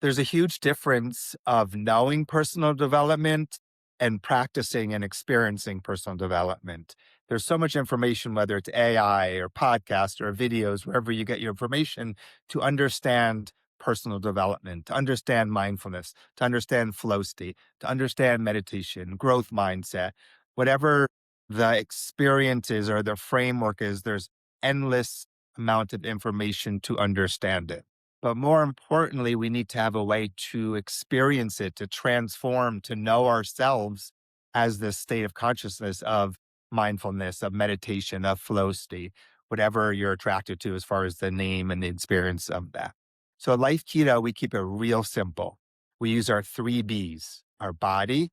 There's a huge difference of knowing personal development and practicing and experiencing personal development. There's so much information, whether it's AI or podcasts or videos, wherever you get your information, to understand personal development, to understand mindfulness, to understand flow state, to understand meditation, growth mindset, whatever the experience is or the framework is, there's endless amount of information to understand it. But more importantly, we need to have a way to experience it, to transform, to know ourselves as this state of consciousness of mindfulness, of meditation, of flow state, whatever you're attracted to as far as the name and the experience of that. So, at Life Keto, we keep it real simple. We use our three B's: our body,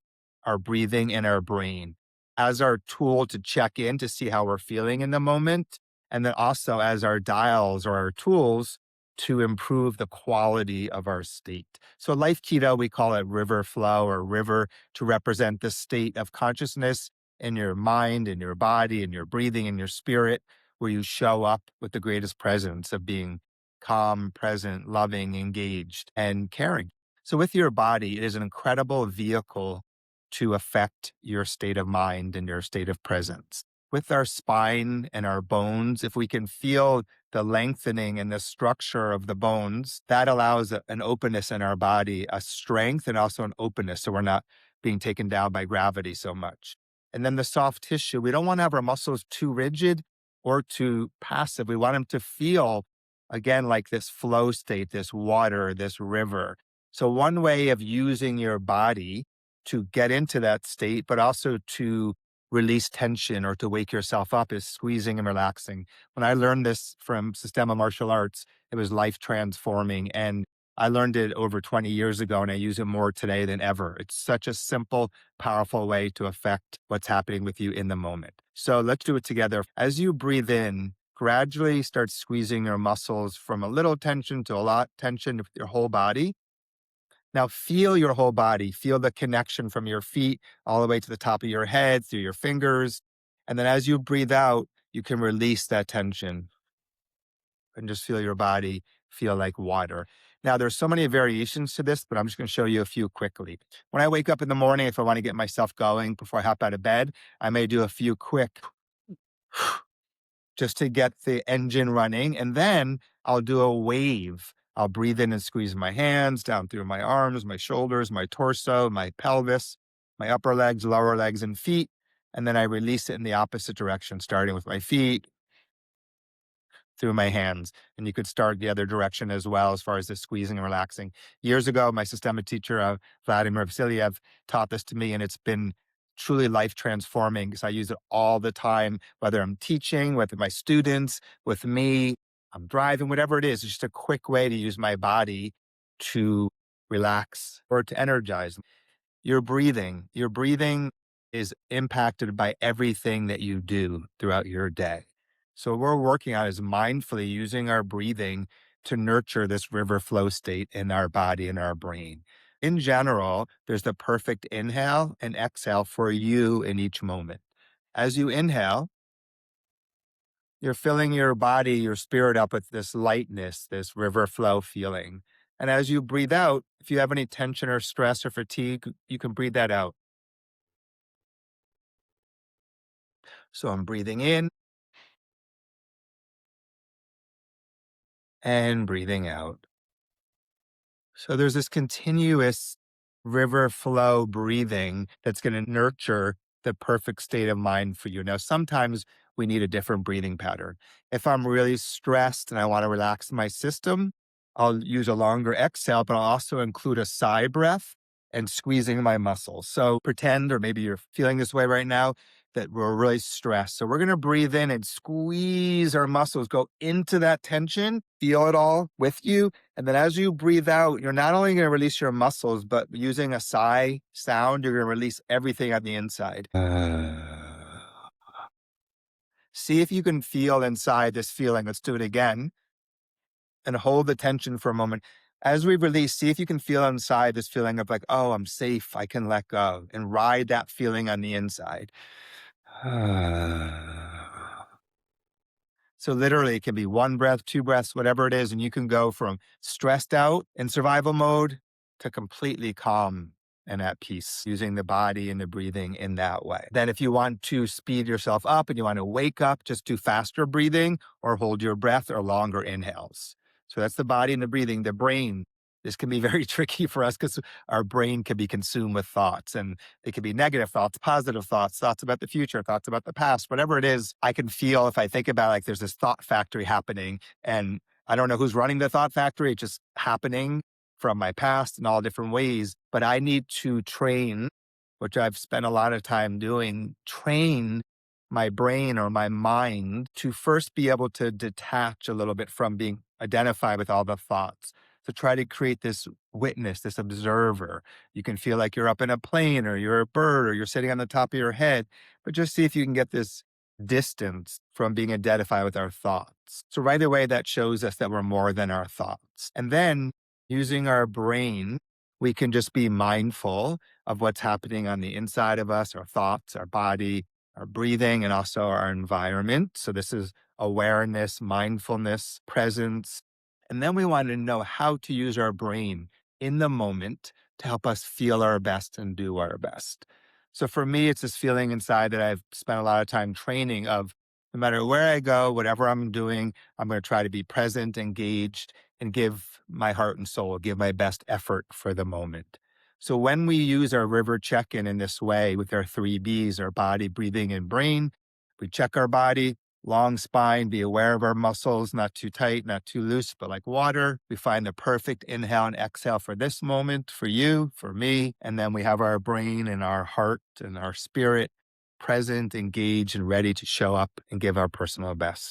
our breathing, and our brain as our tool to check in to see how we're feeling in the moment. And then also as our dials or our tools to improve the quality of our state. So Life Keto, we call it river flow or river to represent the state of consciousness in your mind, in your body, in your breathing, in your spirit, where you show up with the greatest presence of being calm, present, loving, engaged, and caring. So with your body, it is an incredible vehicle to affect your state of mind and your state of presence. With our spine and our bones, if we can feel the lengthening and the structure of the bones, that allows an openness in our body, a strength and also an openness. So we're not being taken down by gravity so much. And then the soft tissue, we don't want to have our muscles too rigid or too passive. We want them to feel, again, like this flow state, this water, this river. So one way of using your body to get into that state, but also to release tension or to wake yourself up is squeezing and relaxing. When I learned this from Systema Martial Arts, it was life transforming. And I learned it over 20 years ago and I use it more today than ever. It's such a simple, powerful way to affect what's happening with you in the moment. So let's do it together. As you breathe in, gradually start squeezing your muscles from a little tension to a lot tension with your whole body. Now feel your whole body, feel the connection from your feet all the way to the top of your head, through your fingers. And then as you breathe out, you can release that tension and just feel your body feel like water. Now, there's so many variations to this, but I'm just going to show you a few quickly. When I wake up in the morning, if I want to get myself going before I hop out of bed, I may do a few quick just to get the engine running. And then I'll do a wave. I'll breathe in and squeeze my hands down through my arms, my shoulders, my torso, my pelvis, my upper legs, lower legs, and feet. And then I release it in the opposite direction, starting with my feet, through my hands. And you could start the other direction as well, as far as the squeezing and relaxing. Years ago, my systemic teacher, Vladimir Vasiliev, taught this to me, and it's been truly life transforming because I use it all the time, whether I'm teaching, with my students, with me, I'm driving, whatever it is. It's just a quick way to use my body to relax or to energize. Your breathing is impacted by everything that you do throughout your day. So what we're working on is mindfully using our breathing to nurture this river flow state in our body and our brain. In general, there's the perfect inhale and exhale for you in each moment. As you inhale, you're filling your body, your spirit up with this lightness, this river flow feeling. And as you breathe out, if you have any tension or stress or fatigue, you can breathe that out. So I'm breathing in and breathing out. So there's this continuous river flow breathing that's going to nurture the perfect state of mind for you. Now, sometimes we need a different breathing pattern. If I'm really stressed and I want to relax my system, I'll use a longer exhale, but I'll also include a sigh breath and squeezing my muscles. So pretend, or maybe you're feeling this way right now, that we're really stressed. So we're going to breathe in and squeeze our muscles, go into that tension, feel it all with you. And then as you breathe out, you're not only going to release your muscles, but using a sigh sound, you're going to release everything on the inside. See if you can feel inside this feeling. Let's do it again and hold the tension for a moment. As we release, see if you can feel inside this feeling of like, oh, I'm safe. I can let go, and ride that feeling on the inside. So literally it can be one breath, two breaths, whatever it is. And you can go from stressed out in survival mode to completely calm and at peace using the body and the breathing in that way. Then if you want to speed yourself up and you want to wake up, just do faster breathing or hold your breath or longer inhales. So that's the body and the breathing. The brain, this can be very tricky for us because our brain can be consumed with thoughts, and it could be negative thoughts, positive thoughts, thoughts about the future, thoughts about the past, whatever it is. I can feel if I think about like there's this thought factory happening, and I don't know who's running the thought factory. It's just happening from my past in all different ways. But I need to train, which I've spent a lot of time doing, train my brain or my mind to first be able to detach a little bit from being identified with all the thoughts, to try to create this witness, this observer. You can feel like you're up in a plane or you're a bird or you're sitting on the top of your head, but just see if you can get this distance from being identified with our thoughts. So right away, that shows us that we're more than our thoughts. And then using our brain, we can just be mindful of what's happening on the inside of us, our thoughts, our body, our breathing, and also our environment. So this is awareness, mindfulness, presence. And then we want to know how to use our brain in the moment to help us feel our best and do our best. So for me, it's this feeling inside that I've spent a lot of time training of no matter where I go, whatever I'm doing, I'm going to try to be present, engaged, and give my heart and soul, give my best effort for the moment. So when we use our river check-in in this way with our three Bs, our body, breathing, and brain, we check our body, long spine, be aware of our muscles, not too tight, not too loose, but like water. We find the perfect inhale and exhale for this moment, for you, for me. And then we have our brain and our heart and our spirit present, engaged, and ready to show up and give our personal best.